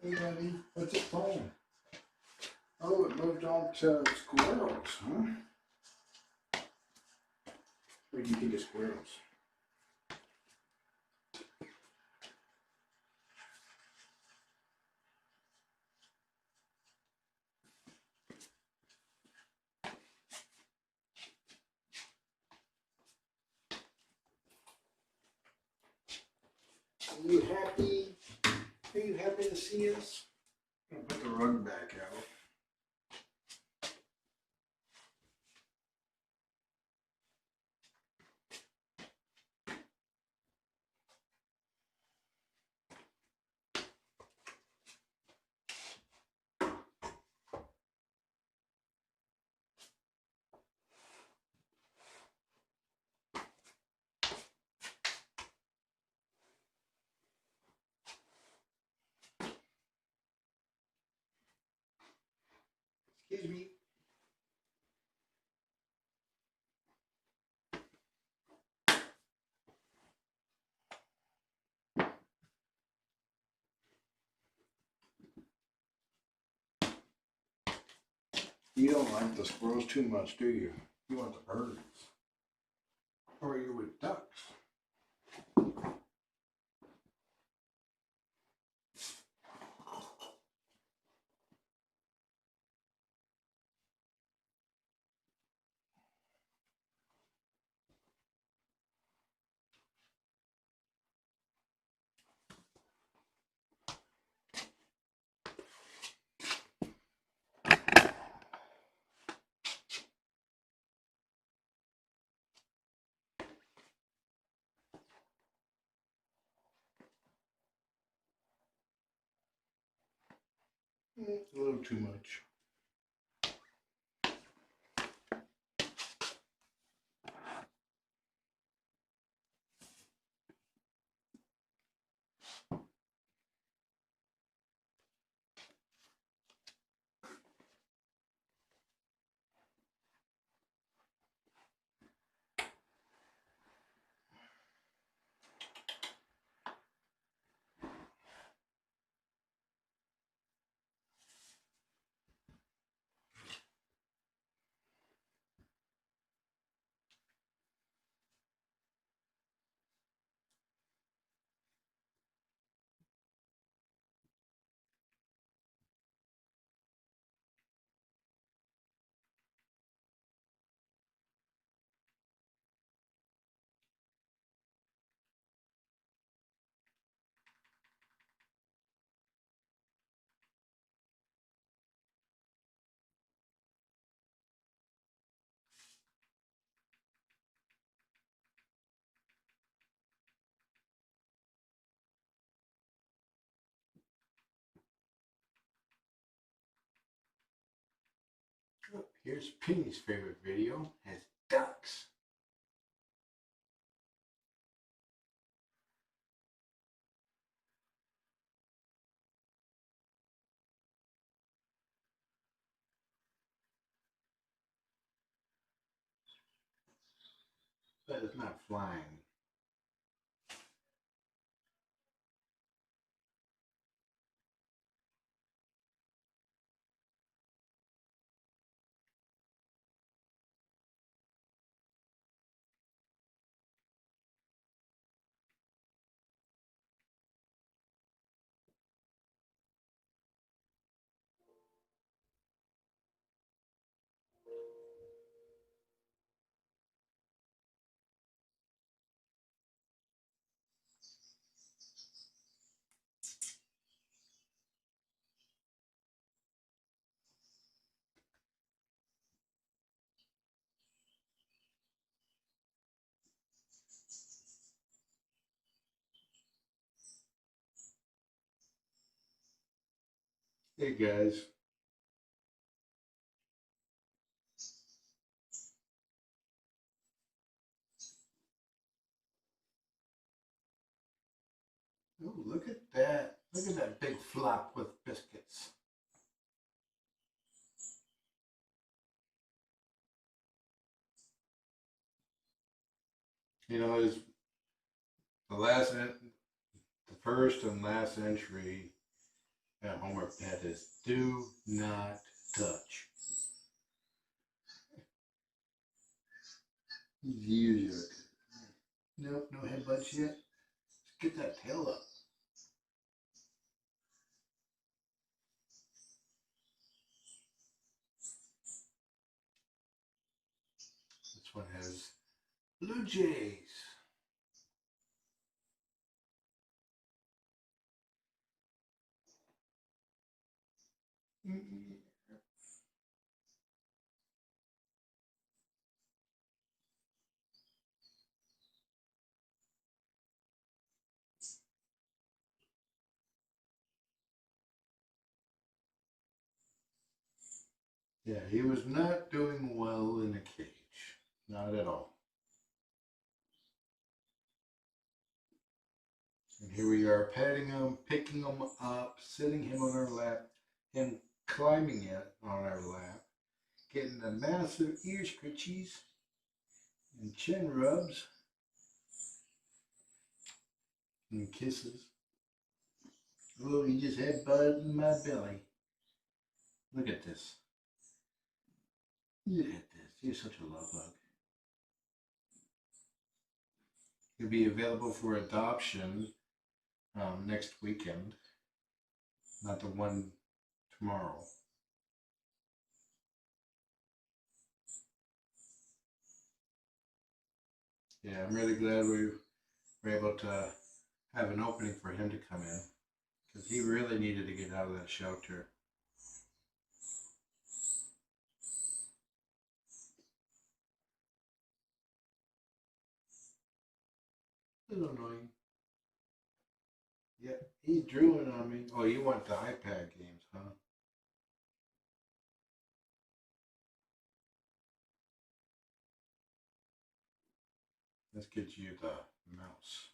Hey, buddy, what's it phone? Oh, it moved on to squirrels, huh? Where do you think of squirrels? Are you happy? Are you happy to see us? I'm gonna put the rug back out. Excuse me. You don't like the squirrels too much, do you? You want the birds. Or are you with ducks? A little too much. Oh, here's Penny's favorite video, has ducks. But it's not flying. Hey guys. Oh, look at that. Look at that big flop with biscuits. You know, the first and last entry That homework pad is do not touch. Use it. Nope, no headbutts yet. Let's get that tail up. This one has blue jays. Yeah, he was not doing well in the cage. Not at all. And here we are petting him, picking him up, sitting him on our lap, him climbing it on our lap, getting the massive ear scritchies and chin rubs and kisses. Oh, he just headbutted in my belly. Look at this. Look at this. You're such a love bug. He'll be available for adoption next weekend, not the one tomorrow. Yeah, I'm really glad we were able to have an opening for him to come in because he really needed to get out of that shelter. A little annoying. Yep, he's drooling on me. Oh, you want the iPad games, huh? Let's get you the mouse.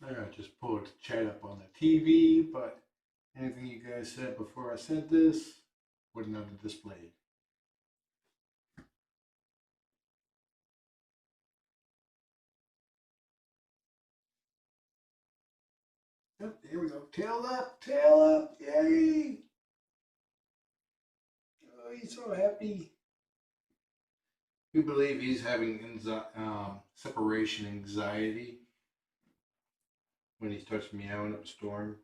I just pulled the chat up on the TV, but anything you guys said before I said this would not have displayed. Yep, here we go. Tail up, yay! Oh, he's so happy. We believe he's having separation anxiety when he starts meowing up a storm.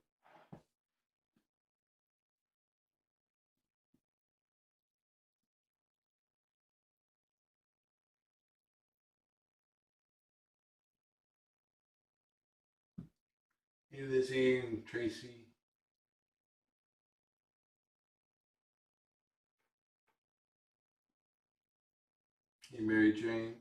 Hey, Lizzie and Tracy. Hey, Mary Jane.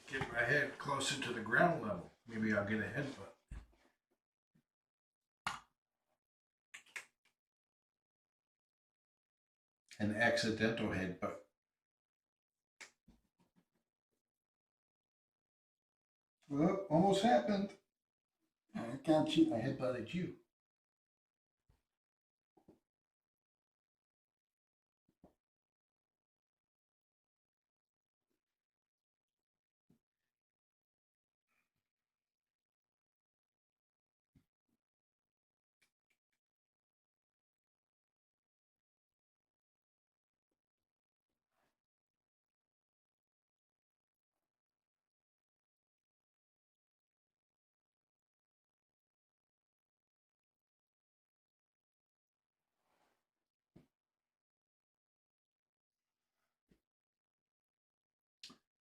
Get my head closer to the ground level. Maybe I'll get a headbutt. An accidental headbutt. Well, almost happened. I got you. I headbutted you.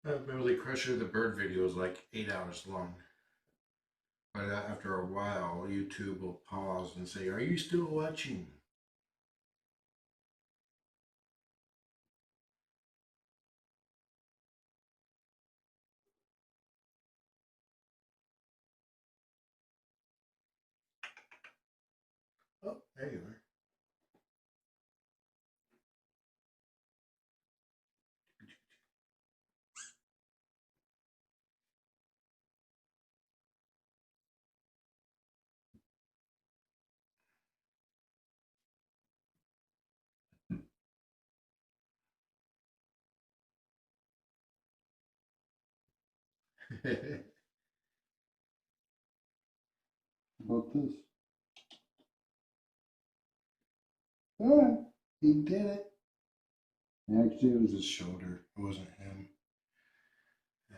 Beverly Crusher, the bird video is like 8 hours long. But after a while, YouTube will pause and say, "Are you still watching?" Oh, there you are. About this. Ah, he did it. Actually, it was his shoulder. It wasn't him. Yeah.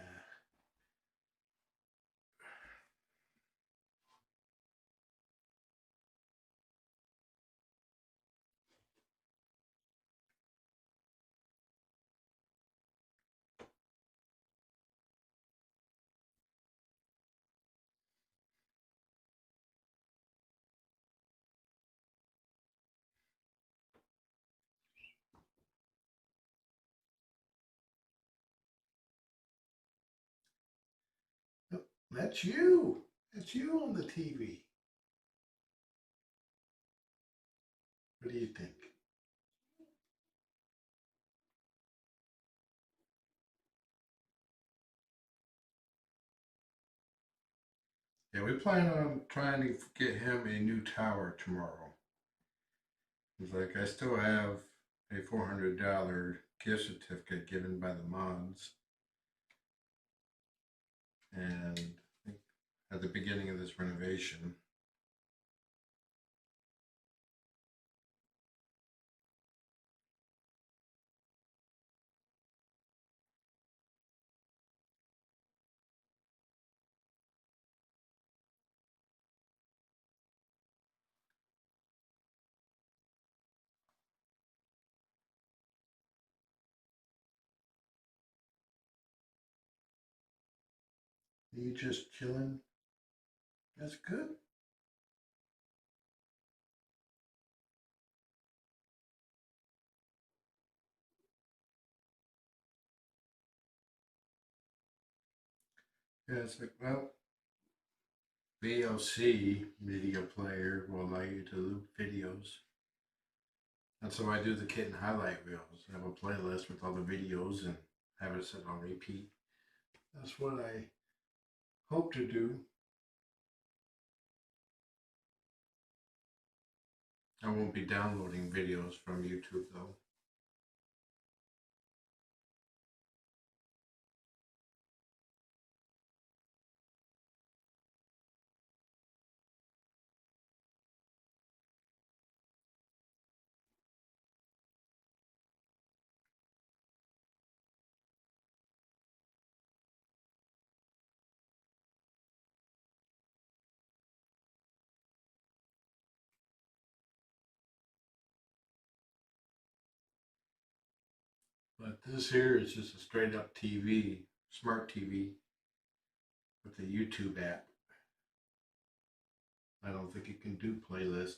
Oh, that's you. That's you on the TV. What do you think? Yeah, we plan on trying to get him a new tower tomorrow. It's like I still have a $400 gift certificate given by the mods, and at the beginning of this renovation, you just chilling. That's good. Yeah, it's like, well, VLC media player will allow you to loop videos. That's how I do the kitten highlight reels. I have a playlist with all the videos and have it set on repeat. That's what I hope to do. I won't be downloading videos from YouTube though. But this here is just a straight up TV, smart TV with a YouTube app. I don't think it can do playlist.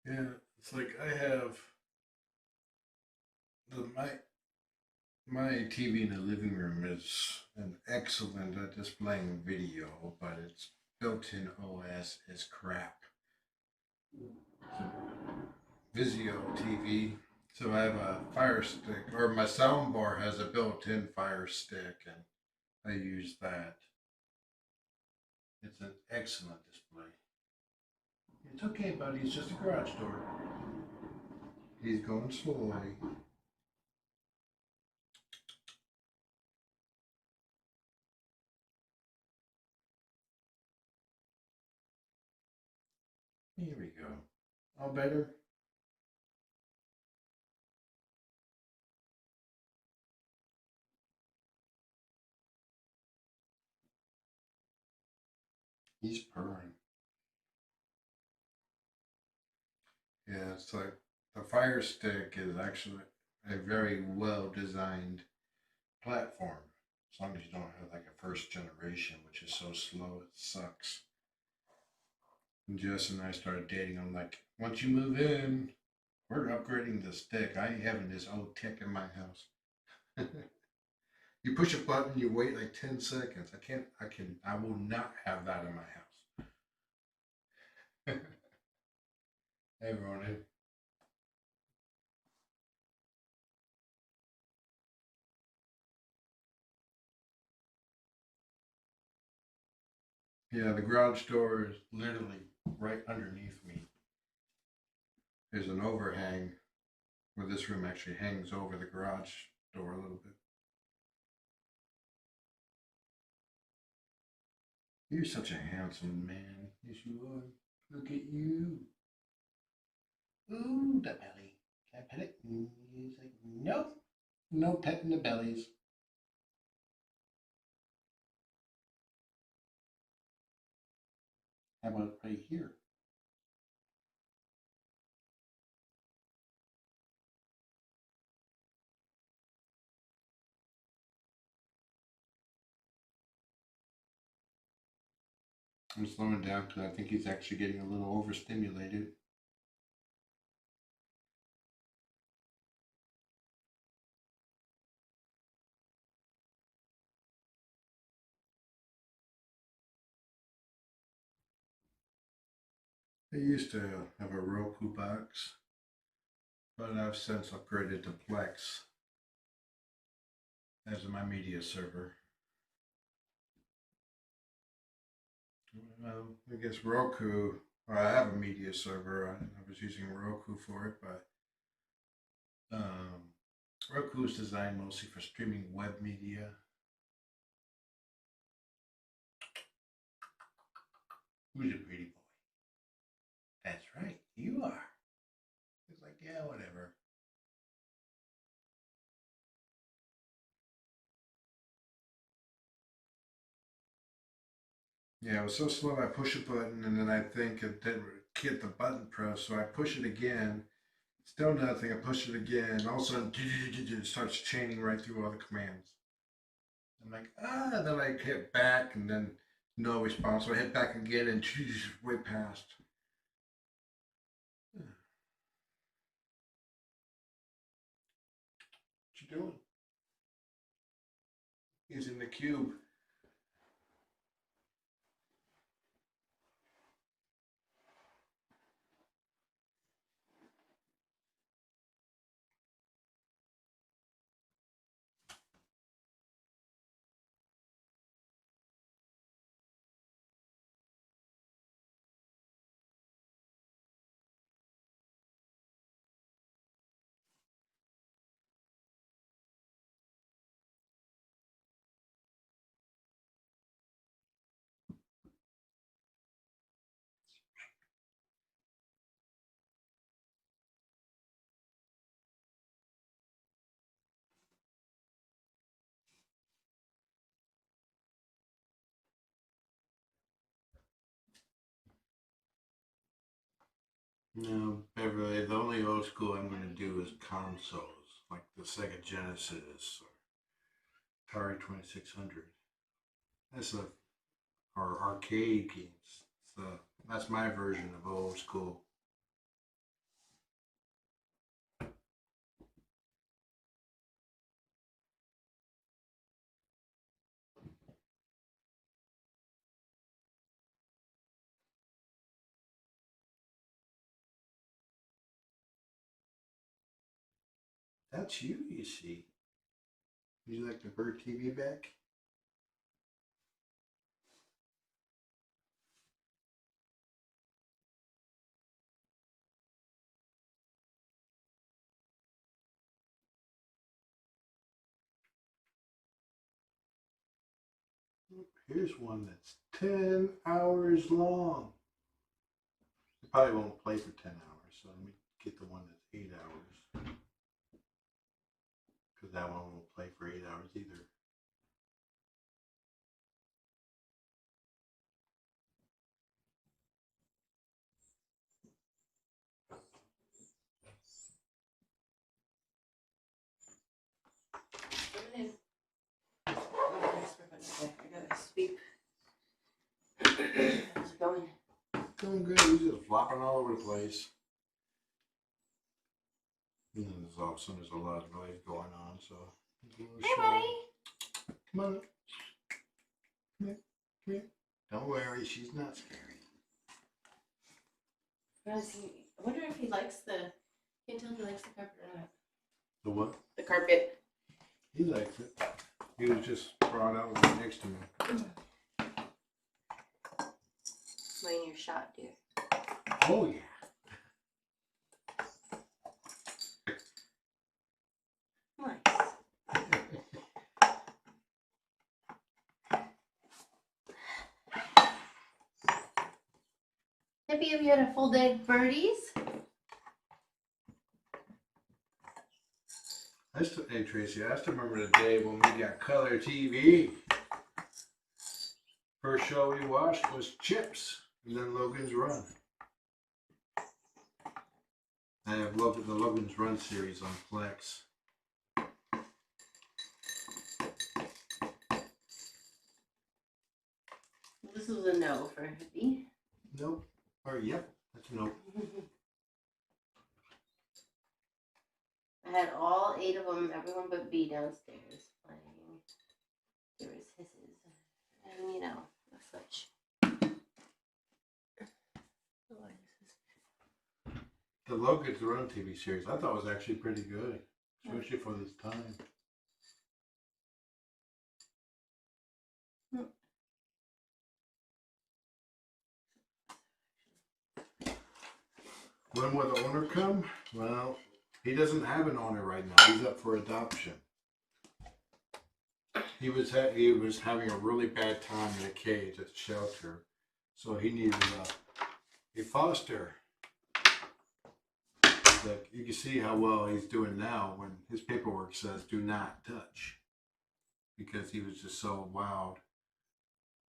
Yeah, it's like I have my TV in the living room is an excellent at displaying video, but its built-in OS is crap. It's a Vizio TV, so I have a Fire Stick, or my sound bar has a built-in Fire Stick, and I use that. It's an excellent display. It's okay, buddy. It's just a garage door. He's going slowly. Here we go. All better? He's purring. Yeah, it's like the Fire Stick is actually a very well designed platform. As long as you don't have like a first generation, which is so slow, it sucks. And Jess and I started dating. I'm like, once you move in, we're upgrading the stick. I ain't having this old tech in my house. You push a button, you wait like 10 seconds. I will not have that in my house. Hey, Ronan. Yeah, the garage door is literally right underneath me. There's an overhang where this room actually hangs over the garage door a little bit. You're such a handsome man. Yes, you are. Look at you. Ooh, the belly. Can I pet it? He's like, nope. No petting the bellies. How about right here? I'm slowing down because I think he's actually getting a little overstimulated. I used to have a Roku box, but I've since upgraded to Plex as my media server. Well, I guess Roku, well, I have a media server. I was using Roku for it, but Roku is designed mostly for streaming web media. Who's a pretty boy? That's right, you are. It's like, yeah, whatever. Yeah, it was so slow. I push a button and then I think it didn't get the button pressed, so I push it again. Still nothing. I push it again. All of a sudden, it starts chaining right through all the commands. I'm like, ah, then I hit back and then no response. So I hit back again and way past. What you doing? He's in the cube. No, Beverly, the only old school I'm going to do is consoles, like the Sega Genesis or Atari 2600. That's a, or arcade games. So that's my version of old school. That's you, you see. Would you like the bird TV back? Here's one that's 10 hours long. You probably won't play for 10 hours, so let me get the one that's 8 hours. Because that one won't play for 8 hours either. I gotta sweep. How's it going? Going good. He's just flopping all over the place. And then there's all of a sudden there's a lot of noise going on, so. Hey, buddy. Come on. Come here. Come here. Don't worry, she's not scary. I wonder if he likes the. You can tell if he likes the carpet or not. The what? The carpet. He likes it. He was just brought out right next to me. Waiting your shot, dear. Oh, yeah. Nice. Hippy, have you had a full day of birdies? Hey, Tracy, I still remember the day when we got color TV. First show we watched was Chips, and then Logan's Run. I have loved the Logan's Run series on Flex. This was a no for Hippy. Nope. Or yep, that's a nope. I had all 8 of them, everyone but B downstairs playing. There was hisses. And you know, such. The Logan's Run TV series I thought was actually pretty good, especially for this time. When will the owner come? Well, he doesn't have an owner right now. He's up for adoption. He was having a really bad time in a cage at the shelter, so he needed a foster. Like, you can see how well he's doing now when his paperwork says "do not touch," because he was just so wild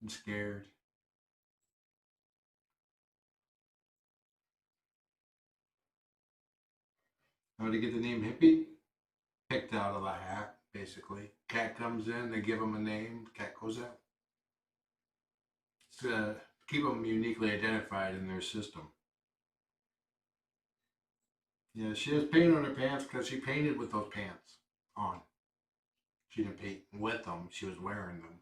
and scared. How to get the name Hippy? Picked out of a hat, basically. Cat comes in, they give him a name, cat goes out. To keep them uniquely identified in their system. Yeah, she has paint on her pants because she painted with those pants on. She didn't paint with them, she was wearing them.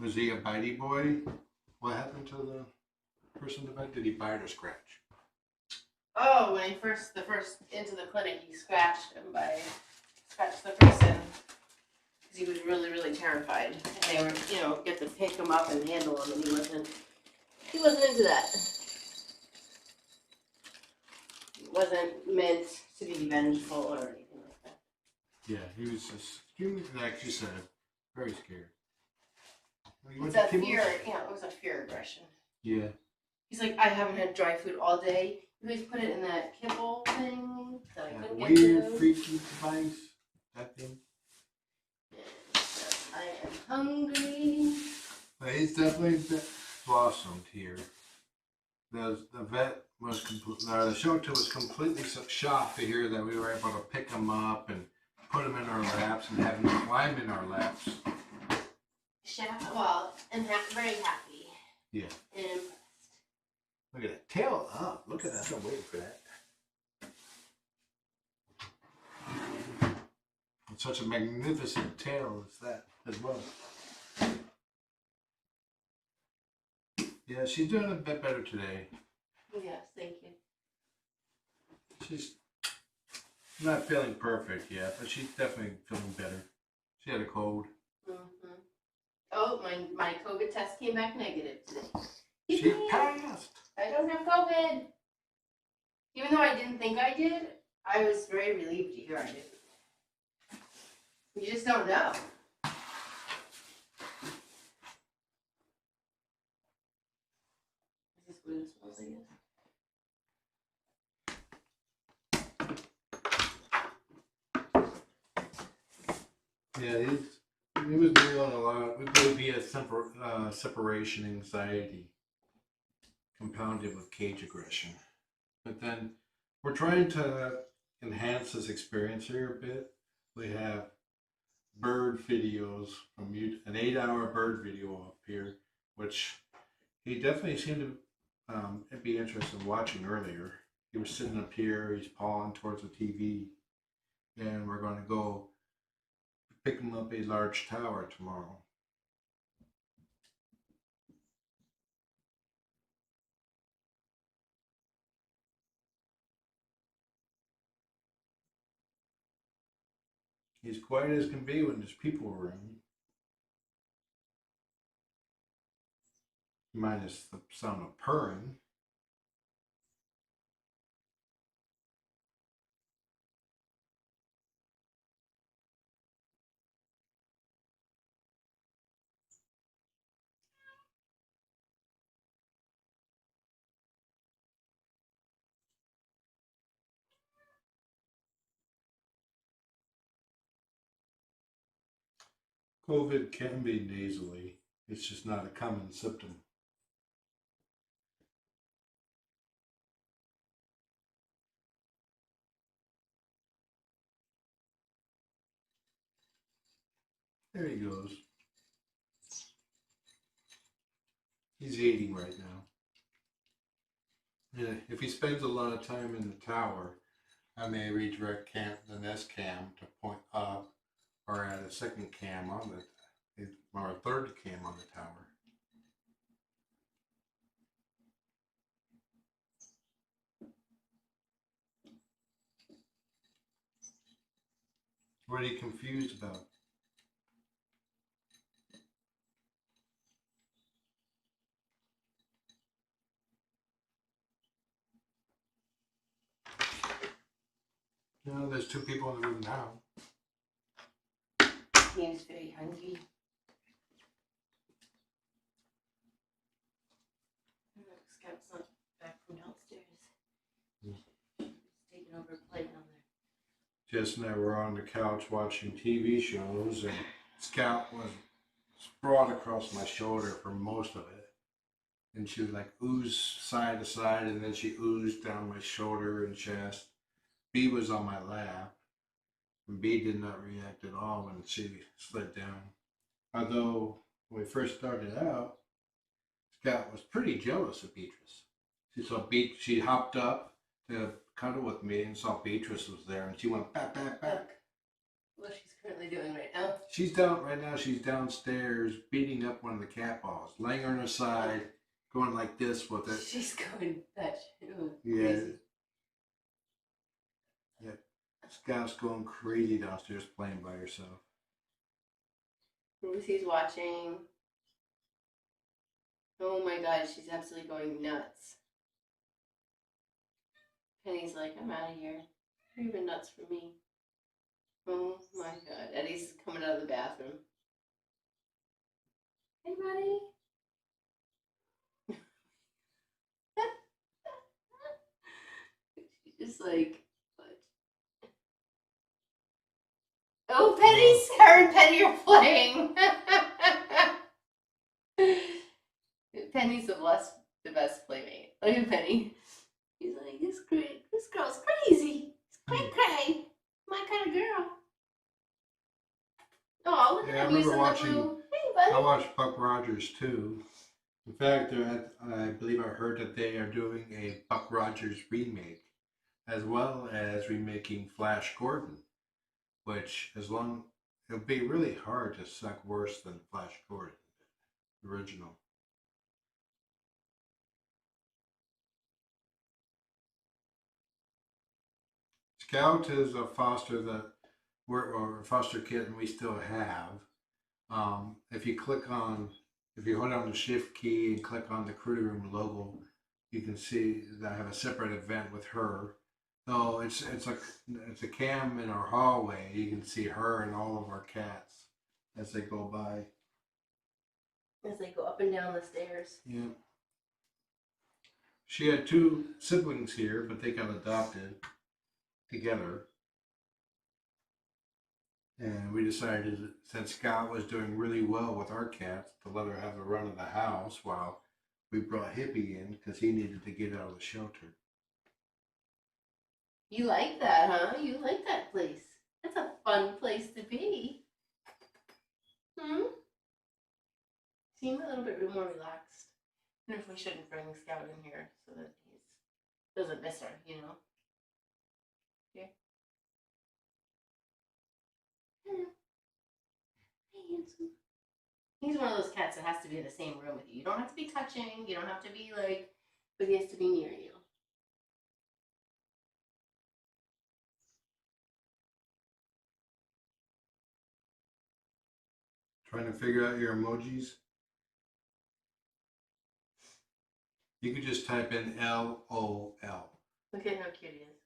Was he a bitey boy? What happened to the person that bite? Did he bite or scratch? Oh, when he the first into the clinic, he scratched the person because he was really, really terrified. And they were, you know, get to pick him up and handle him, and he wasn't into that. It wasn't meant to be vengeful or anything like that. Yeah, he was just, like you said, very scared. It's a fear, you know, it was a fear aggression. Yeah. He's like, I haven't had dry food all day. You always put it in that kibble thing that I couldn't get weird, to. freaky device. That thing. I am hungry. But he's definitely blossomed here. The vet was the shelter was completely shocked to hear that we were able to pick him up and put him in our laps and have him climb in our laps. Well, and very happy. Yeah. And impressed. Look at that. Tail up. Look at that. I'm waiting for that. And such a magnificent tail as that as well. Yeah, she's doing a bit better today. Yes, thank you. She's not feeling perfect yet, but she's definitely feeling better. She had a cold. Mm-hmm. Oh, my COVID test came back negative today. She passed. I don't have COVID. Even though I didn't think I did, I was very relieved to hear I did. You just don't know. Is this what it smells like? Yeah, he was dealing a lot. We believe he has separation anxiety compounded with cage aggression. But then we're trying to enhance his experience here a bit. We have bird videos from an 8-hour bird video up here, which he definitely seemed to be interested in watching earlier. He was sitting up here, he's pawing towards the TV, and we're going to go pick him up a large tower tomorrow. He's quiet as can be when there's people around. Minus the sound of purring. COVID can be nasally. It's just not a common symptom. There he goes. He's eating right now. Yeah, if he spends a lot of time in the tower, I may redirect the nest cam to point up or add a second cam on or a third cam on the tower. What are you confused about? No, there's 2 people in the room now. He was very hungry. Scout's not back from downstairs. He's taking over playing on there. Jess and I were on the couch watching TV shows, and Scout was sprawled across my shoulder for most of it. And she would like ooze side to side, and then she oozed down my shoulder and chest. B was on my lap, and B did not react at all when she slid down. Although, when we first started out, Scout was pretty jealous of Beatrice. She hopped up to cuddle with me and saw Beatrice was there, and she went back, back, back. What she's currently doing right now. She's downstairs beating up one of the cat balls, laying her on her side, going like this with it. She's going that Yeah. crazy. Yeah. Scout's going crazy downstairs playing by herself. Lucy's watching. Oh my god, she's absolutely going nuts. Penny's like, I'm out of here. You're even nuts for me. Oh my god. Eddie's coming out of the bathroom. Hey, buddy. She's just like, what? Oh, her and Penny are playing. Penny's the best playmate. Look at Penny. He's like, this girl's crazy. It's cray. My kind of girl. Oh, look at him using the blue. Hey, buddy. I watched Buck Rogers too. In fact, I believe I heard that they are doing a Buck Rogers remake, as well as remaking Flash Gordon, which it'll be really hard to suck worse than Flash Gordon, the original. Scout is a foster kitten we still have. If you if you hold down the shift key and click on the Critter Room logo, you can see that I have a separate event with her. So it's a cam in our hallway. You can see her and all of our cats as they go by. As they go up and down the stairs. Yeah. She had two siblings here, but they got adopted together. And we decided, since Scott was doing really well with our cats, to let her have the run of the house while we brought Hippy in because he needed to get out of the shelter. You like that, huh? You like that place. That's a fun place to be. Seem a little bit more relaxed. I wonder if we shouldn't bring Scout in here so that he doesn't miss her, you know? Yeah. Hello. Hey, handsome. He's one of those cats that has to be in the same room with you. You don't have to be touching. You don't have to be like, but he has to be near you. Trying to figure out your emojis? You could just type in LOL. Look at how cute he is.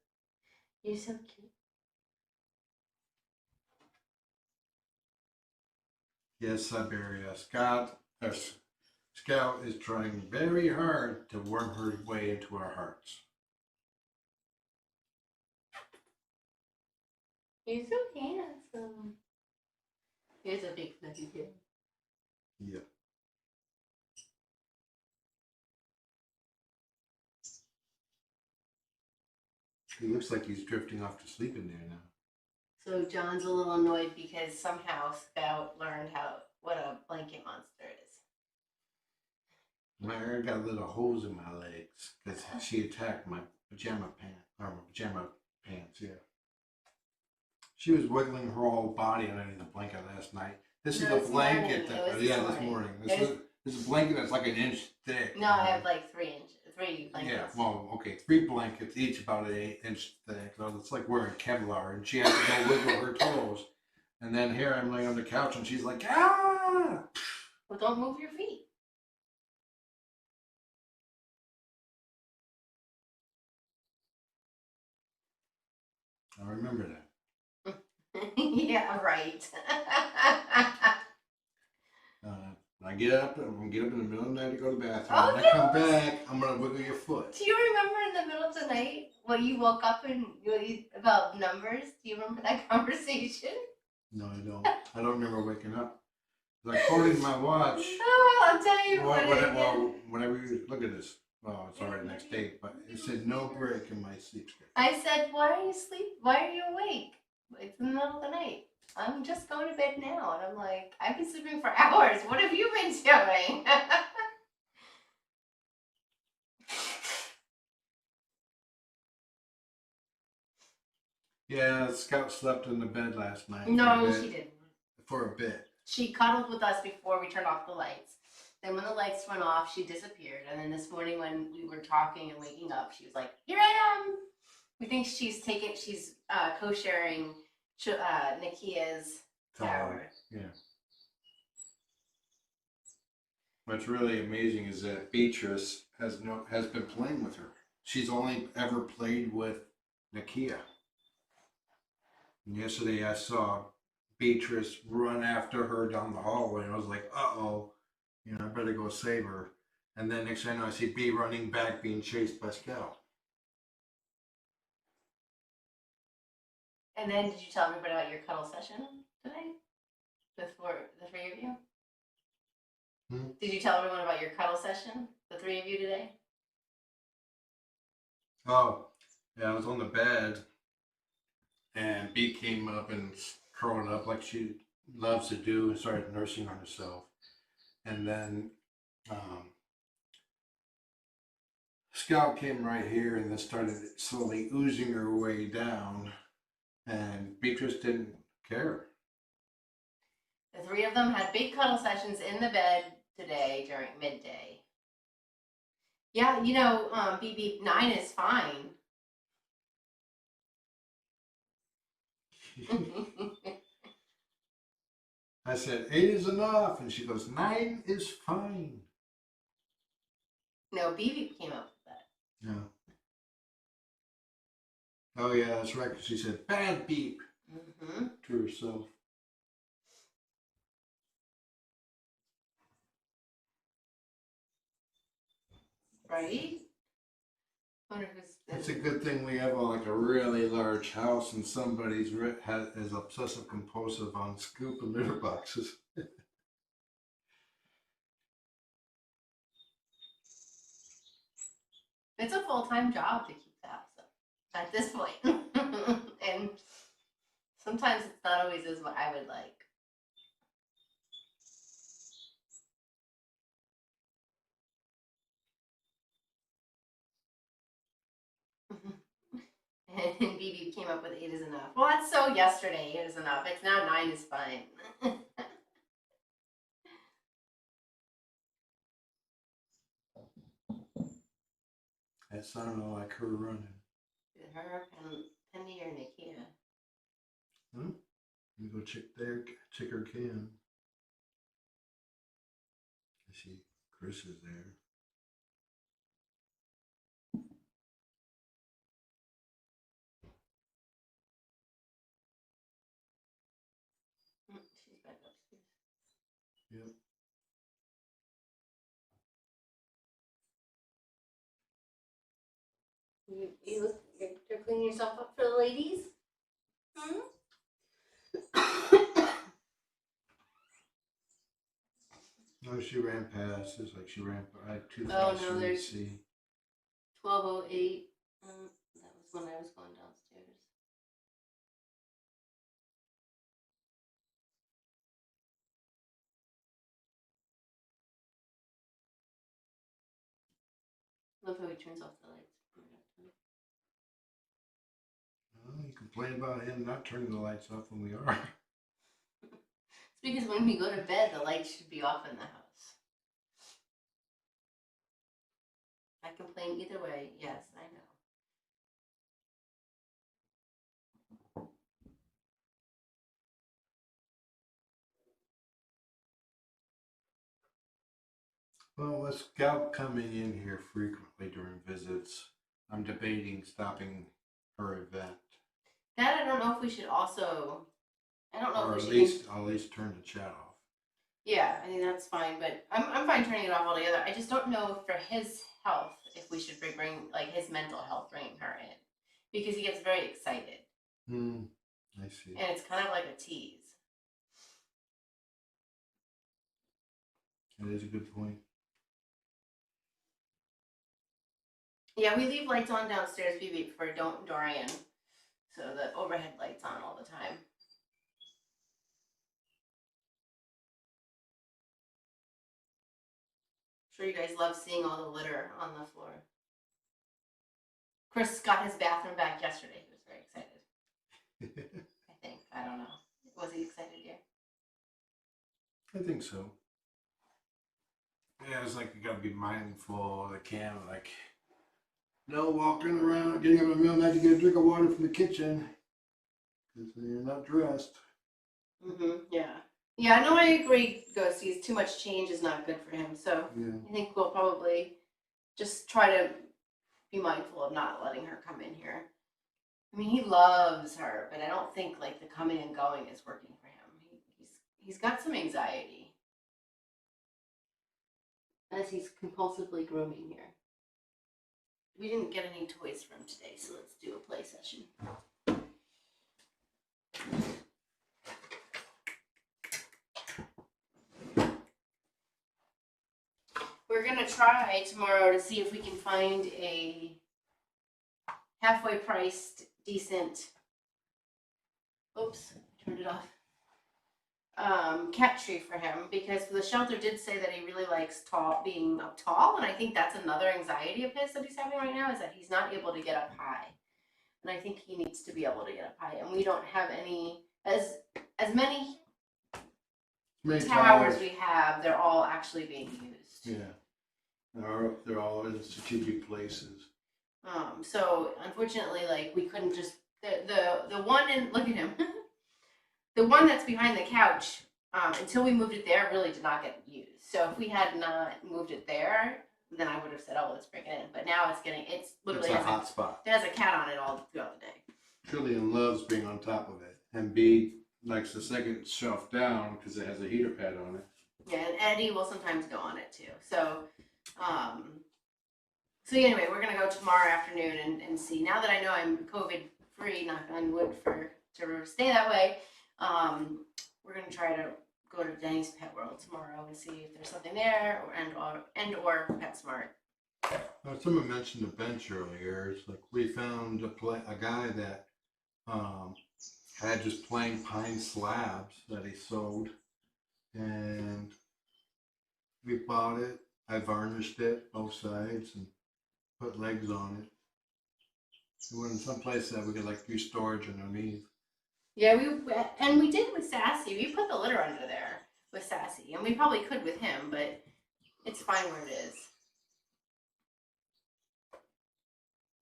You're so cute. Yes, Siberia. Scout is trying very hard to worm her way into our hearts. You're so handsome. Here's a big fluffy tail. Yeah. He looks like he's drifting off to sleep in there now. So John's a little annoyed because somehow Scout learned what a blanket monster is. My hair got little holes in my legs because she attacked my pajama pants, yeah. She was wiggling her whole body underneath the blanket last night. This is a blanket this morning. This is a blanket that's like an inch thick. No, I have like 3 inches. 3 blankets. Yeah, well, okay, 3 blankets, each about an 8-inch thick. So it's like wearing Kevlar, and she had to go wiggle her toes. And then here I'm laying on the couch, and she's like, ah! Well, don't move your feet. I remember that. Yeah, right. I get up, I'm gonna get up in the middle of the night to go to the bathroom. Oh, when I come back, I'm gonna wiggle your foot. Do you remember in the middle of the night when you woke up and about numbers? Do you remember that conversation? No, I don't. I don't remember waking up. According to my watch. Oh, I'll tell you whenever you look at this, well, it's already next day, but it said no break in my sleep schedule. I said, why are you asleep? Why are you awake? It's in the middle of the night. I'm just going to bed now. And I'm like, I've been sleeping for hours. What have you been doing? Yeah, Scout slept in the bed last night. No, she didn't. For a bit. She cuddled with us before we turned off the lights. Then when the lights went off, she disappeared. And then this morning when we were talking and waking up, she was like, here I am. We think she's co-sharing Nikia's tower. Yeah. What's really amazing is that Beatrice has been playing with her. She's only ever played with Nikia. And yesterday I saw Beatrice run after her down the hallway. I was like, uh-oh, I better go save her. And then next thing I know, I see B running back, being chased by Scout. And then did you tell everybody about your cuddle session today? The 3 of you? Did you tell everyone about your cuddle session? The 3 of you today? Oh, yeah, I was on the bed. And B came up and curled up like she loves to do and started nursing on herself. And then Scout came right here and then started slowly oozing her way down, and Beatrice didn't care. The three of them had big cuddle sessions in the bed today during midday. Yeah, you know, BB 9 is fine. I said 8 is enough, and she goes 9 is fine. No, BB came up with that. No. Oh yeah, that's right. 'Cause she said bad beep to herself. Right? Wonder if It's a good thing we have like a really large house, and somebody's is obsessive compulsive on scooping litter boxes. It's a full-time job to keep the house up at this point. And sometimes it's not always as what I would like. And BB came up with 8 is enough. Well, that's so yesterday, 8 is enough. It's now 9 is fine. That sounded like her running. Her, Penny, or Nikita. You go check her can. I see Chris is there. She's back upstairs. Yep. You're cleaning yourself up for the ladies? No, she ran past. It's like she ran too Oh, fast no, for me to there's- see. 12:08. That was when I was going downstairs. Love how he turns off the lights. Oh, you complain about him not turning the lights off when we are. It's because when we go to bed, the lights should be off in the house. I complain either way. Yes, I know. Well, with Scout coming in here frequently during visits, I'm debating stopping her event. That I don't know if we should also. I don't know Or if at we should. least turn the chat off. Yeah, I think that's fine, but I'm fine turning it off altogether. I just don't know for his health if we should bring like his mental health, bringing her in, because he gets very excited, I see. and it's kind of like a tease. That is a good point. Yeah, we leave lights on downstairs, BB, for Dorian, so the overhead lights on all the time. I'm sure you guys love seeing all the litter on the floor. Chris got his bathroom back yesterday. He was very excited. I think. I don't know. Was he excited yet? I think so. Yeah, it's like you gotta be mindful of the can, like no walking around, getting up in the middle of the night to get a drink of water from the kitchen because you're not dressed. Yeah. Yeah, no, I agree, Ghosties. Too much change is not good for him. So Yeah. I think we'll probably just try to be mindful of not letting her come in here. I mean, he loves her, but I don't think like the coming and going is working for him. He's got some anxiety as he's compulsively grooming here. We didn't get any toys for him today, so let's do a play session. We're gonna try tomorrow to see if we can find a halfway priced, decent. Oops, I turned it off. cat tree for him, because the shelter did say that he really likes being up tall, and I think that's another anxiety of his that he's having right now, is that he's not able to get up high, and I think he needs to be able to get up high, and we don't have any as many towers we have. They're all actually being used. Yeah, they're all in strategic places. So unfortunately, like, we couldn't just the one in, look at him. The one that's behind the couch, until we moved it there, really did not get used. So if we had not moved it there, then I would have said, "Oh, let's bring it in." But now it's literally It's a hot spot. It has a cat on it all throughout the day. Trillian loves being on top of it, and B likes the second shelf down because it has a heater pad on it. Yeah, and Eddie will sometimes go on it too. So, anyway, we're gonna go tomorrow afternoon and see. Now that I know I'm COVID free, knock on wood to stay that way, we're gonna try to go to Denny's Pet World tomorrow and see if there's something there, or PetSmart. Someone mentioned the bench earlier. It's like we found a guy that had just plain pine slabs that he sold, and we bought it. I varnished it both sides and put legs on it. We went in some place that we could like do storage underneath. Yeah, we did with Sassy. We put the litter under there with Sassy, and we probably could with him, but it's fine where it is.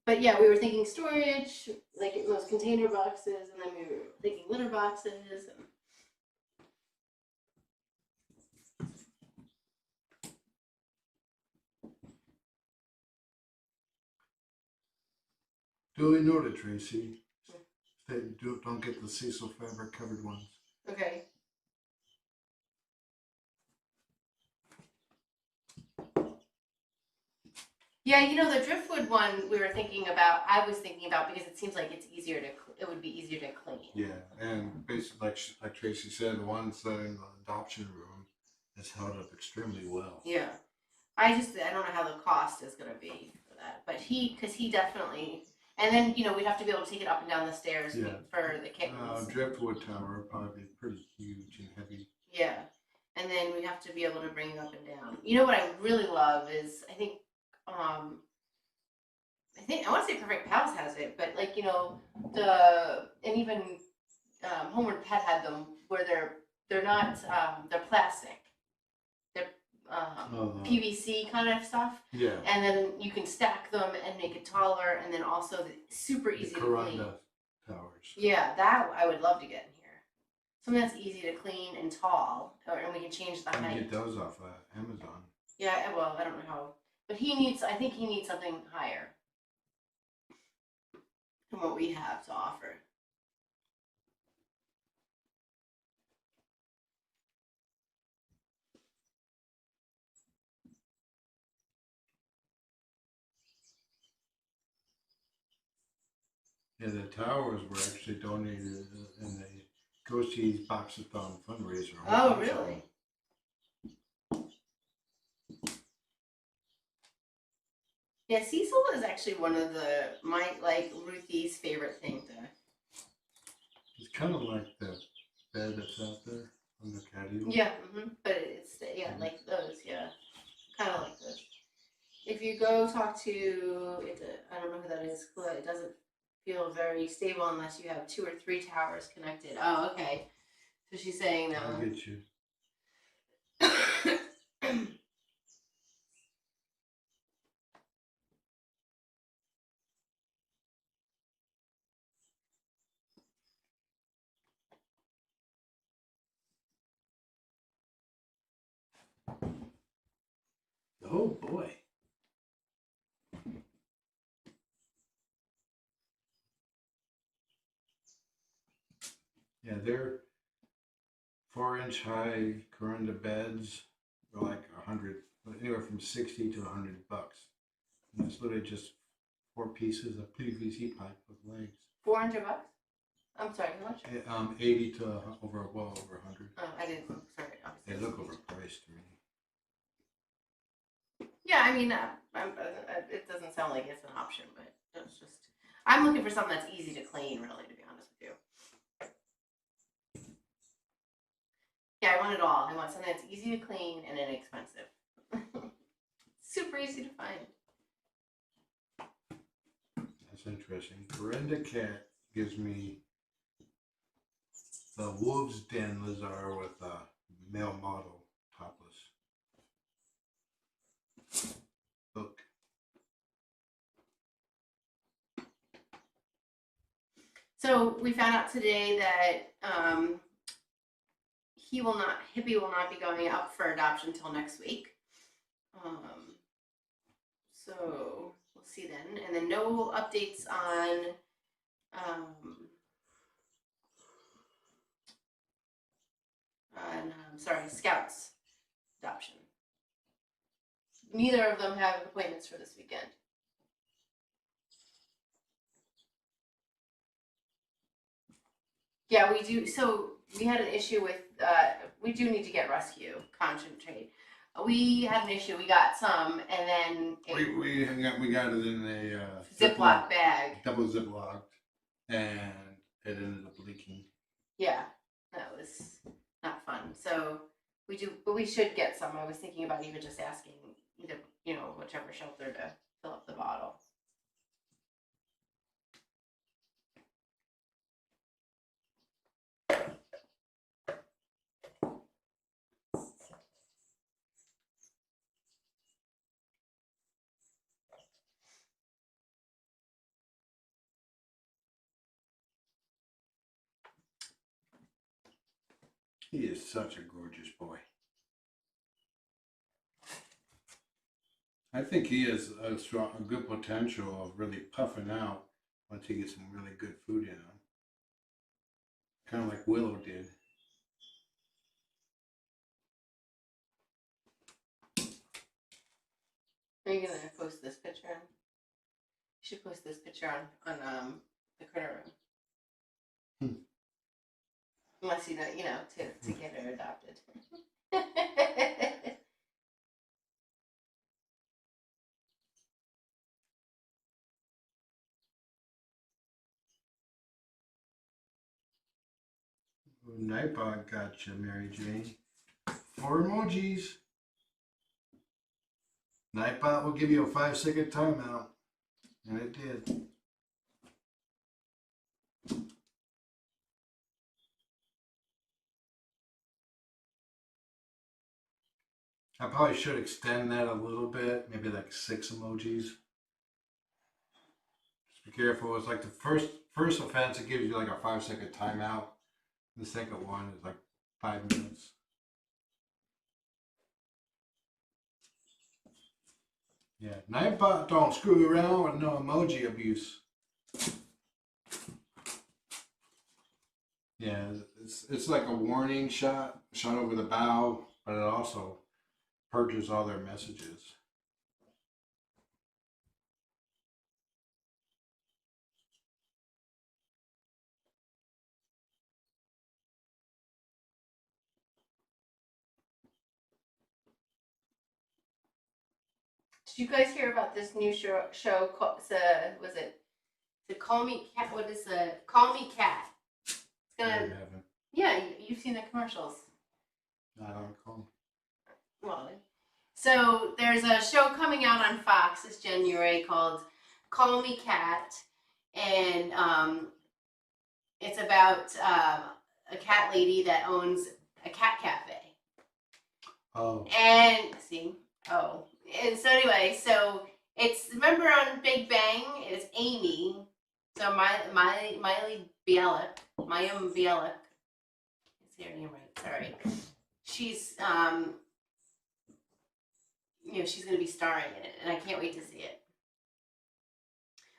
But yeah, we were thinking storage, like those container boxes, and then we were thinking litter boxes. Duly noted, Tracy. Don't get the Cecil fabric covered ones. Okay. Yeah, the driftwood one I was thinking about because it seems like it would be easier to clean. Yeah, and basically, like Tracy said, the ones in the adoption room has held up extremely well. Yeah. I don't know how the cost is going to be for that, but because he definitely, and then, we'd have to be able to take it up and down the stairs for the kittens. Driftwood tower would probably be pretty huge and heavy. Yeah, and then we have to be able to bring it up and down. You know what I really love is, I want to say Perfect Pals has it, but like, and even Homeward Pet had them where they're not, they're plastic. They're PVC kind of stuff. Yeah. And then you can stack them and make it taller, and then also super easy to clean. Towers. Yeah, that I would love to get in here. Something that's easy to clean and tall, and we can change the height. You get those off Amazon. Yeah, well, I don't know how, but I think he needs something higher than what we have to offer. Yeah, the towers were actually donated in the Ghosties Boxathon fundraiser. Oh, really? Yeah, Cecil is actually one of Ruthie's favorite thing to. It's kind of like the bed that's out there on the catio. Yeah, but it's like those. Yeah, kind of like this. If you go talk to it, I don't know who that is. It doesn't feel very stable unless you have 2 or 3 towers connected. Oh, okay. So she's saying that. I get you. Oh boy. Yeah, they're 4-inch high Corunda beds are like anywhere from $60 to $100. And that's literally just 4 pieces of PVC pipe with legs. $400? I'm sorry, how much? 80 to over 100. Oh, I didn't. Sorry. They look overpriced to me. Yeah, I mean, it doesn't sound like it's an option, but it's just. I'm looking for something that's easy to clean, really, to be honest with you. Yeah, I want it all. I want something that's easy to clean and inexpensive. Super easy to find. That's interesting. Brenda Cat gives me the Wolf's Den Lizard with a male model topless. Look. So we found out today that Hippy will not be going up for adoption until next week. So we'll see then, and then no updates on Scout's adoption. Neither of them have appointments for this weekend. Yeah, we do. So we had an issue with. We do need to get rescue concentrate. We had an issue. We got some, and then We got it in a Ziploc bag. double ziplocked, and it ended up leaking. Yeah, that was not fun. So we do, but we should get some. I was thinking about even just asking either, whichever shelter to fill up the bottle. He is such a gorgeous boy. I think he has a good potential of really puffing out once he gets some really good food in him. Kind of like Willow did. Are you gonna post this picture? You should post this picture on the critter room. Unless you know, to get her adopted. Nightbot gotcha, Mary Jane. 4 emojis. Nightbot will give you a 5-second timeout. And it did. I probably should extend that a little bit, maybe like 6 emojis. Just be careful. It's like the first offense, it gives you like a 5-second timeout. The second one is like 5 minutes. Yeah, Nightbot don't screw around with no emoji abuse. Yeah, it's like a warning shot over the bow, but it also purges all their messages. Did you guys hear about this new show called, was it Call Me Cat? What is Call Me Cat? It's gonna. Yeah, you've seen the commercials. Not on call. Well, so there's a show coming out on Fox this January called Call Me Cat, and it's about a cat lady that owns a cat cafe. Oh. And and so anyway, so it's, remember on Big Bang, it's Amy. So Miley Bialik, Mayim Bialik. Say her name right. Sorry. She's she's gonna be starring in it, and I can't wait to see it.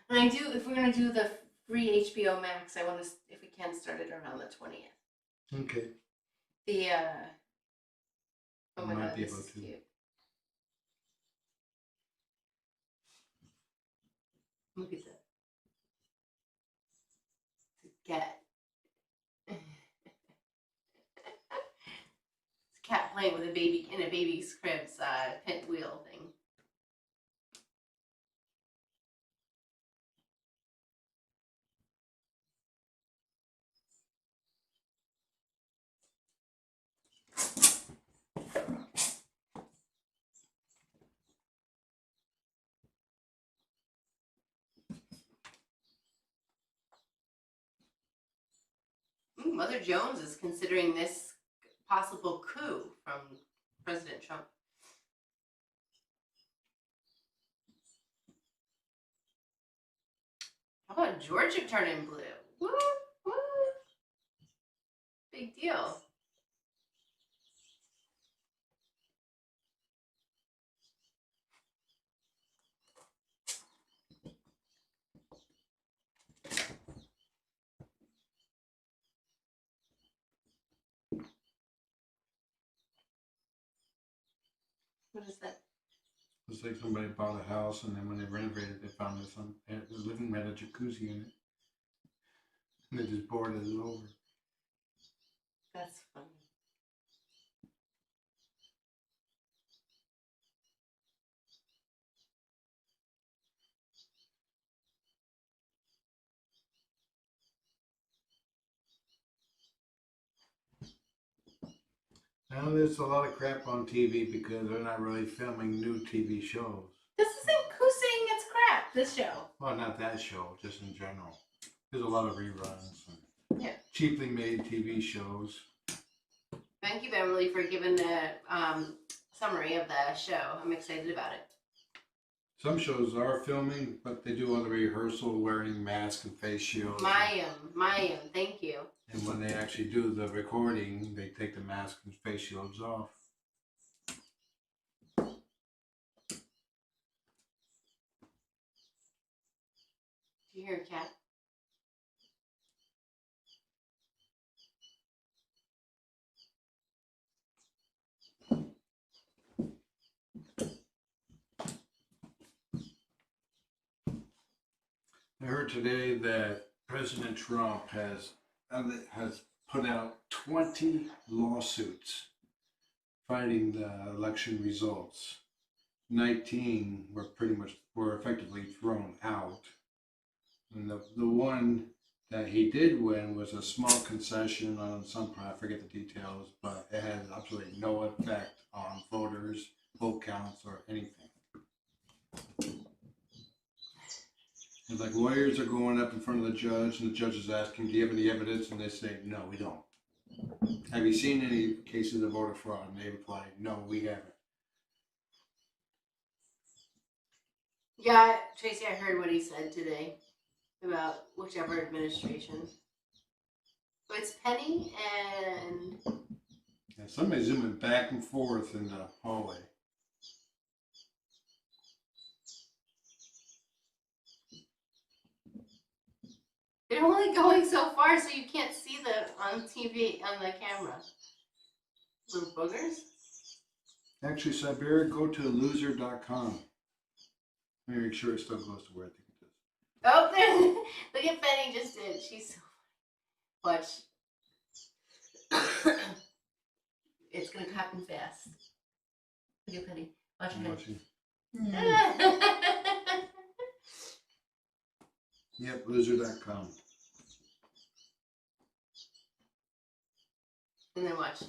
And if we're gonna do the free HBO Max, I want to, if we can, start it around the 20th. Okay. Oh my God, this is cute. Look at that. It's a cat. It's a cat playing with a baby in a baby's crib's pinwheel thing. Mother Jones is considering this possible coup from President Trump. How about Georgia turning blue? Woo, woo. Big deal. What is that? It's like somebody bought a house and then when they renovated, they found this the living room had a jacuzzi in it. And they just boarded it over. That's funny. Now there's a lot of crap on TV because they're not really filming new TV shows. This isn't who's saying it's crap, this show. Well, not that show, just in general. There's a lot of reruns and Yeah. cheaply made TV shows. Thank you, Emily, for giving the summary of the show. I'm excited about it. Some shows are filming, but they do all the rehearsal wearing masks and face shields. Mayim, thank you. And when they actually do the recording, they take the mask and face shields off. Do you hear a cat? I heard today that President Trump has put out 20 lawsuits fighting the election results. 19 were effectively thrown out. And the one that he did win was a small concession on some part, I forget the details, but it had absolutely no effect on voters, vote counts, or anything. It's like lawyers are going up in front of the judge, and the judge is asking, do you have any evidence? And they say, no, we don't. Have you seen any cases of voter fraud? And they reply, no, we haven't. Yeah, Tracy, I heard what he said today about whichever administration. So it's Penny and... Yeah, somebody's zooming back and forth in the hallway. They're only going so far, so you can't see them on TV, on the camera. Little boogers? Actually, Siberia, go to loser.com. Let me make sure it still goes to where I think it is. Oh, there! Look at Penny just did. She's so funny. Watch. It's going to happen fast. Look at Penny. Watch her. Yep, loser.com. And then watch.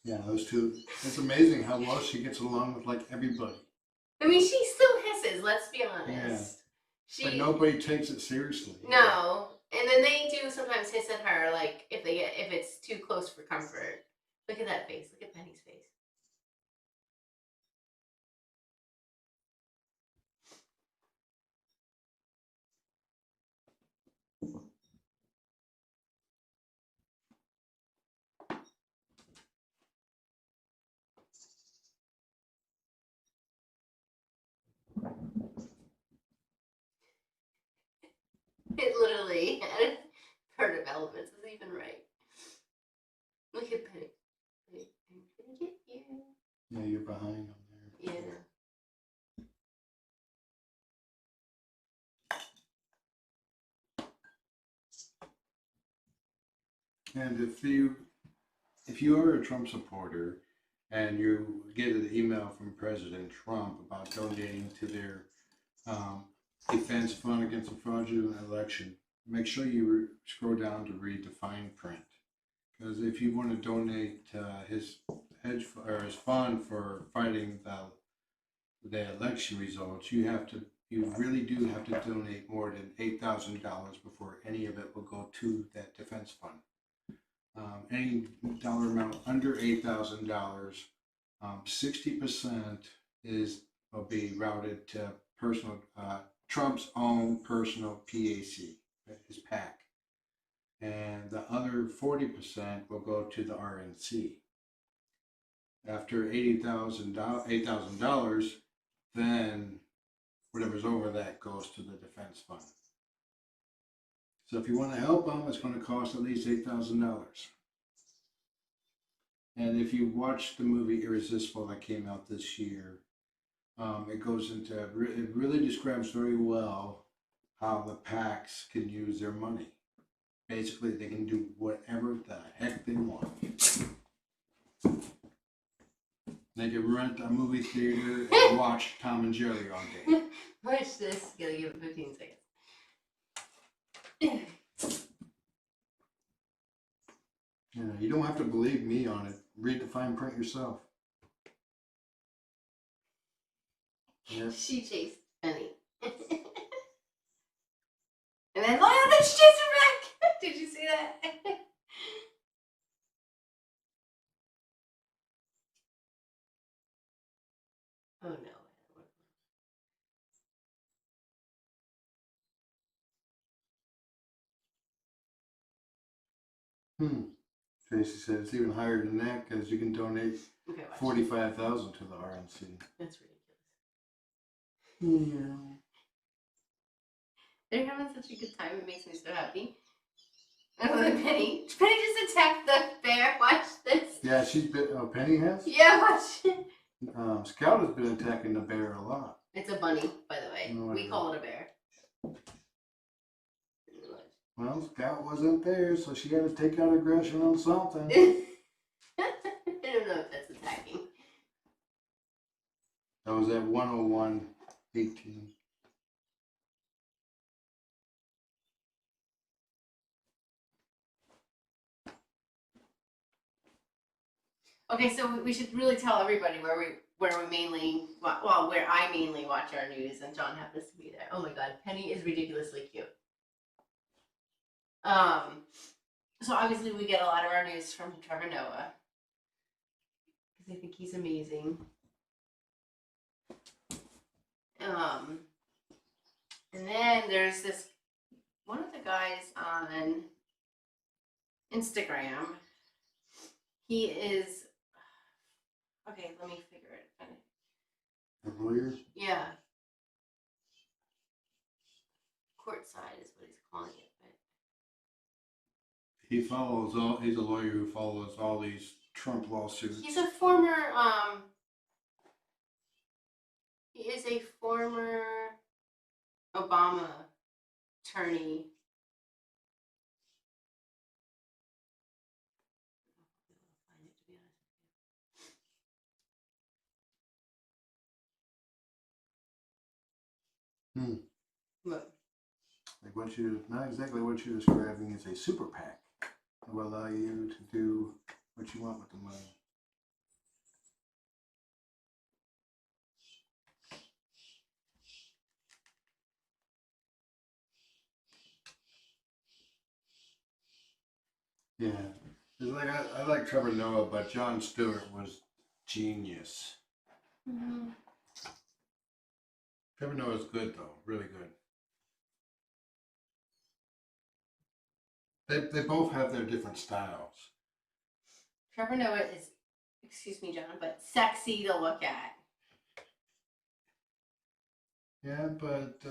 Yeah, those two. It's amazing how well she gets along with like everybody. I mean, she still hisses, let's be honest. Yeah. But nobody takes it seriously. No. And then they do sometimes hiss at her, like if it's too close for comfort. Look at that face. Look at Penny's face. It literally had her developments. Is even right. Look at Penny. I'm gonna get you. Yeah, you're behind on there. Yeah. And if you are a Trump supporter and you get an email from President Trump about donating to their defense fund against a fraudulent election, make sure you scroll down to read the fine print. Because if you want to donate his fund for fighting the election results, you have to you really do have to donate more than $8,000 before any of it will go to that defense fund. Any dollar amount under $8,000, 60% will be routed to personal Trump's own personal PAC, his PAC, and the other 40% will go to the RNC. After $8,000, then whatever's over that goes to the defense fund. So if you want to help them, it's going to cost at least $8,000. And if you watch the movie Irresistible that came out this year, it goes into, it really describes very well how the PACs can use their money. Basically, they can do whatever the heck they want. They can rent a movie theater and watch Tom and Jerry all day. Watch this. You gotta give it 15 seconds. You don't have to believe me on it. Read the fine print yourself. Yes. She chased Penny. And then, oh, then she chased her back. Did you see that? Oh no. Tracy said it's even higher than that because you can donate $45,000 to the RNC. That's ridiculous. Yeah. They're having such a good time. It makes me so happy. Oh, and Penny just attacked the bear. Watch this. Yeah, she's been. Oh, Penny has. Yeah, watch it. Scout has been attacking the bear a lot. It's a bunny, by the way. No, we call it a bear. Well, Scout wasn't there, so she had to take out aggression on something. I don't know if that's attacking. That was at 101:18. Okay, so we should really tell everybody where I mainly watch our news, and John happens to be there. Oh my God, Penny is ridiculously cute. So obviously we get a lot of our news from Trevor Noah because I think he's amazing. And then there's this one of the guys on Instagram. He is okay. Let me figure it. The lawyer? Yeah. Courtside is what he's calling it. He's a lawyer who follows all these Trump lawsuits. He's a former, he is a former Obama attorney. What? Like not exactly what you're describing is a super PAC. It will allow you to do what you want with the money. Yeah, it's like I like Trevor Noah, but Jon Stewart was genius. Mm-hmm. Trevor Noah's good though, really good. They both have their different styles. Trevor Noah is, excuse me, John, but sexy to look at. Yeah, but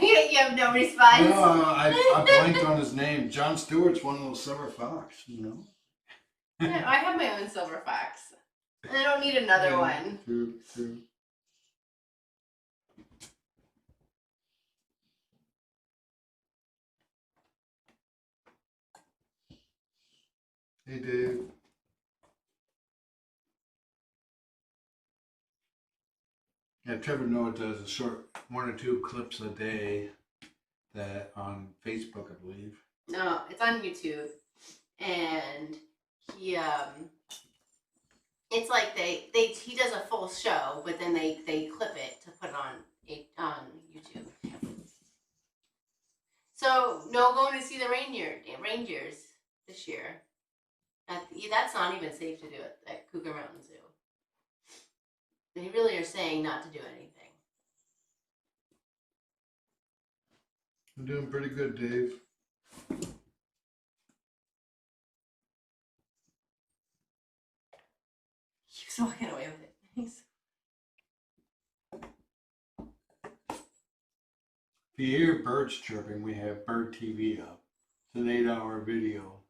you have no response. no, I blanked on his name. Jon Stewart's one of those silver fox, you know. I have my own silver fox. I don't need another one. True. Hey, Dave. Yeah, Trevor Noah does a short 1 or 2 clips a day that on Facebook, I believe. No, it's on YouTube, and he It's like he does a full show, but then they clip it to put it on YouTube. So no going to see the reindeers this year. That's not even safe to do at Cougar Mountain Zoo. They really are saying not to do anything. I'm doing pretty good, Dave. Keeps walking away with it. If you hear birds chirping, we have Bird TV up. It's an 8-hour video.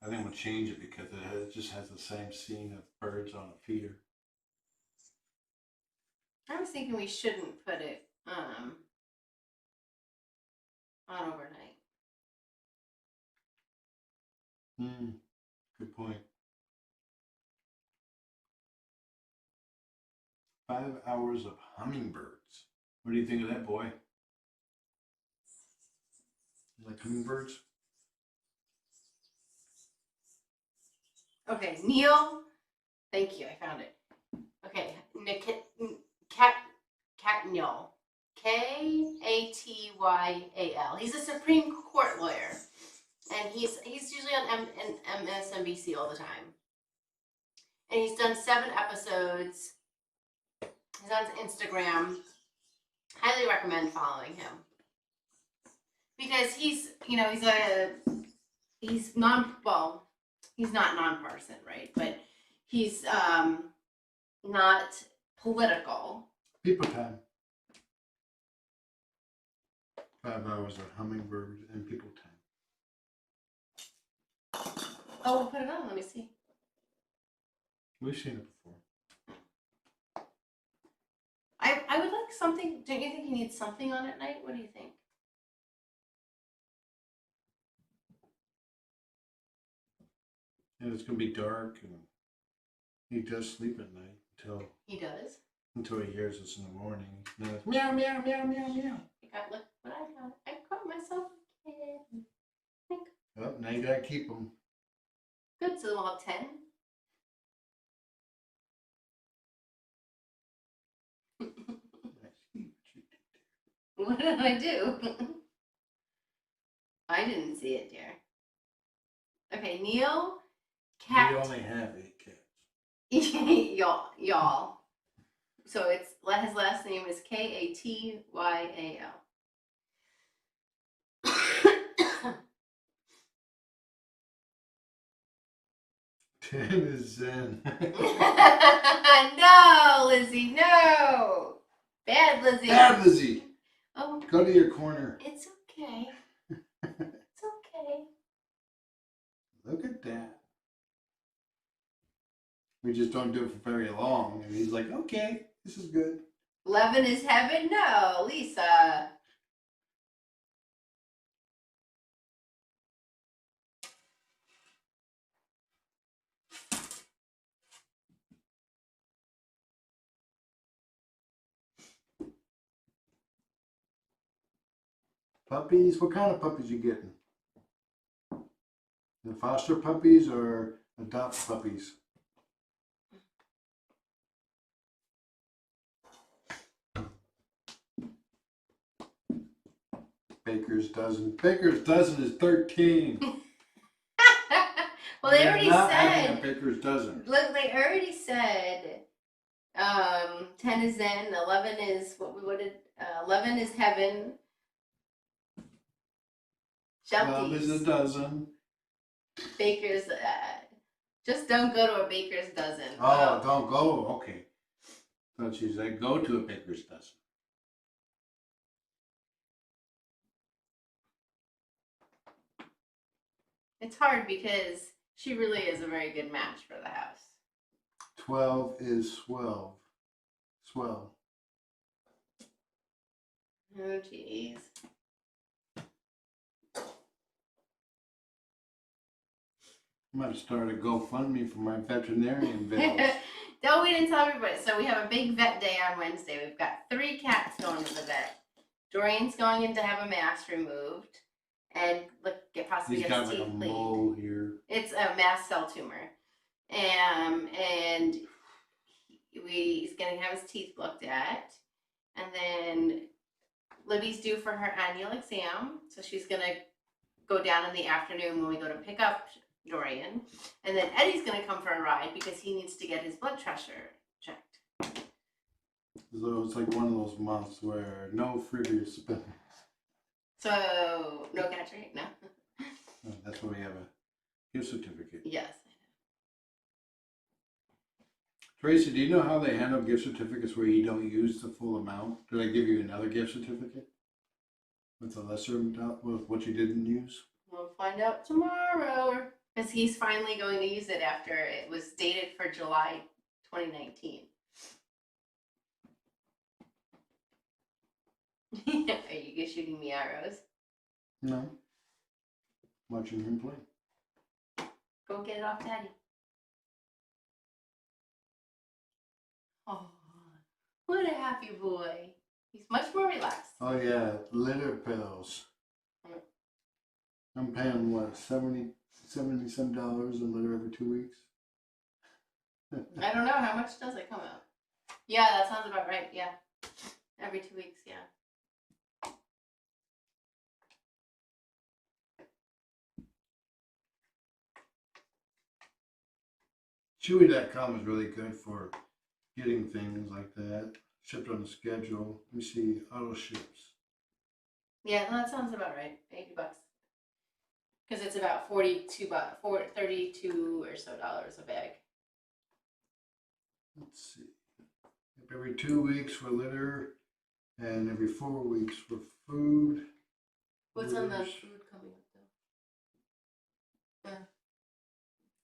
I think we'll change it because it just has the same scene of birds on a feeder. I was thinking we shouldn't put it on overnight. Good point. 5 hours of hummingbirds. What do you think of that, boy? You like hummingbirds? Okay, Neil. Thank you. I found it. Okay, Katnyal. Katyal. He's a Supreme Court lawyer, and he's usually on MSNBC all the time. And he's done 7 episodes. He's on Instagram. Highly recommend following him because he's not nonpartisan, right? But he's not political. People time. 5 hours of hummingbird and people time. Oh, we'll put it on. Let me see. We've seen it before. I would like something. Don't you think you need something on at night? What do you think? Yeah, it's gonna be dark, and he does sleep at night until He does. Until he hears us in the morning. Now it's meow meow meow meow meow. Look what I got. I caught myself a kid. Oh, now you gotta keep them. Good, so we'll have 10. What did I do? I didn't see it, dear. Okay, Neil. We only have 8 cats. y'all. So his last name is Katyal. 10 is Zen. No, Lizzie, no. Bad Lizzie. Bad Lizzie. Oh. Go to your corner. It's okay. It's okay. Look at that. We just don't do it for very long. And he's like, okay, this is good. 11 is heaven? No, Lisa. Puppies? What kind of puppies you getting? The foster puppies or adopt puppies? Baker's dozen. Baker's dozen is 13. Well, they already said. A Baker's dozen. Look, they already said. 10 is Zen. 11 is what did? 11 is heaven. 12 is a dozen. Baker's. Just don't go to a baker's dozen. Oh, don't go. Okay. Thought you said go to a baker's dozen. It's hard because she really is a very good match for the house. 12 is swell. Swell. Oh, jeez. I'm going to start a GoFundMe for my veterinarian bills. No, we didn't tell everybody. So we have a big vet day on Wednesday. We've got 3 cats going to the vet. Dorian's going in to have a mass removed. And possibly He's get got his like a teeth cleaned. mole here. It's a mast cell tumor. And he's gonna have his teeth looked at, and then Libby's due for her annual exam, so she's gonna go down in the afternoon when we go to pick up Dorian, and then Eddie's gonna come for a ride because he needs to get his blood pressure checked. So it's like one of those months where no freebies spent. So no catch rate, no. That's why we have a gift certificate. Yes. Tracy, do you know how they handle gift certificates where you don't use the full amount? Do they give you another gift certificate with a lesser amount with what you didn't use? We'll find out tomorrow, because he's finally going to use it after it was dated for July 2019. Are you shooting me arrows? No. Watching him play. Go get it off Daddy. Oh, what a happy boy. He's much more relaxed. Oh yeah, litter pills. I'm paying what, $70 some dollars a litter every 2 weeks? I don't know, how much does it come out? Yeah, that sounds about right, yeah. Every 2 weeks, yeah. Chewy.com is really good for getting things like that shipped on the schedule. Let me see, auto ships. Yeah, no, that sounds about right. $80. Because it's about $32 or so dollars a bag. Let's see. Every 2 weeks for litter and every 4 weeks for food. What's on the Litters. food coming up though?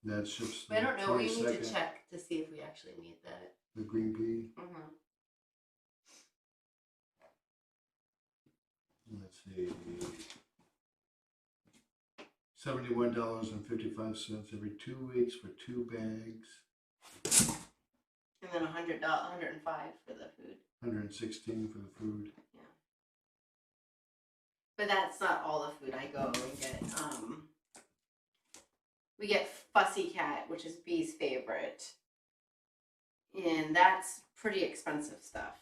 That ships I don't know. We need to 22nd. check to see if we actually need that. The green pea. Mm-hmm. Let's see. $71.55 every 2 weeks for 2 bags. And then $105 for the food. $116 for the food. Yeah. But that's not all the food. I go and get. We get Fussy Cat, which is Bee's favorite, and that's pretty expensive stuff.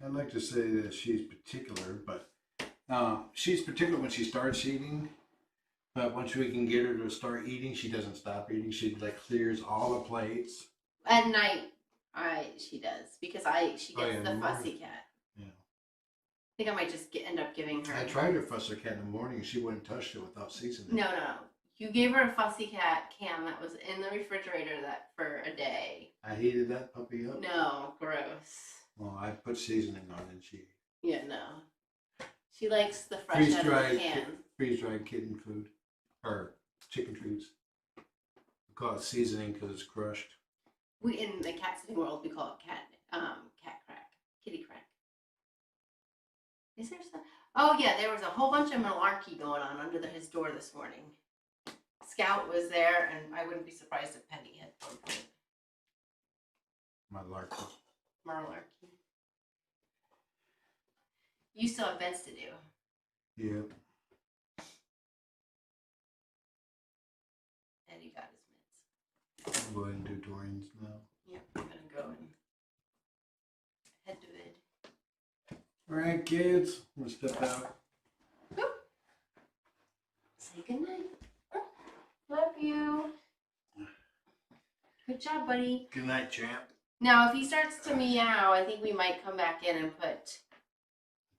I'd like to say that she's particular, but she's particular when she starts eating. But once we can get her to start eating, she doesn't stop eating. She like clears all the plates. At night, she does because she gets the Fussy Cat. Yeah. I think I might just end up giving her. I tried her Fussy Cat in the morning. She wouldn't touch it without seasoning. No. You gave her a Fussy Cat can that was in the refrigerator for a day. I heated that puppy up. No, gross. Well, I put seasoning on it and she. Yeah, no. She likes the fresh out of the can. Freeze-dried kitten food. Or chicken treats. We call it seasoning because it's crushed. We in the cat sitting world we call it cat crack, kitty crack. Is there some? Oh yeah, there was a whole bunch of malarkey going on under his door this morning. Scout was there, and I wouldn't be surprised if Penny had one point. Malarkey. Malarkey. You still have beds to do. Yep. Eddie got his mitts. I'll go ahead and do Dorian's now. Yep, I'm gonna go and head to bed. All right, kids. I'm going to step out. Boop. Say goodnight. Love you. Good job, buddy. Good night, champ. Now, if he starts to meow, I think we might come back in and put.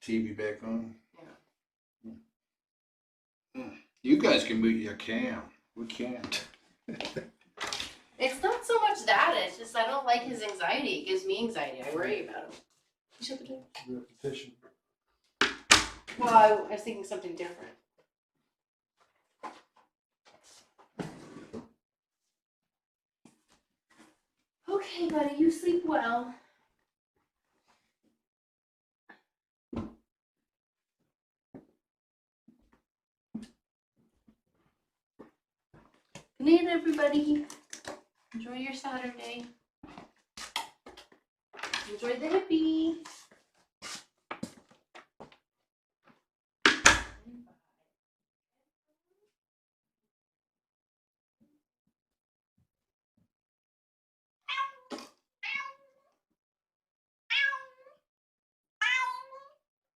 TV back on. Yeah. You guys can mute your cam. We can't. It's not so much that, it's just I don't like his anxiety. It gives me anxiety. I worry about him. You shut the door. Repetition. Well, I was thinking something different. Okay, buddy, you sleep well. Good night, everybody. Enjoy your Saturday. Enjoy the hippie.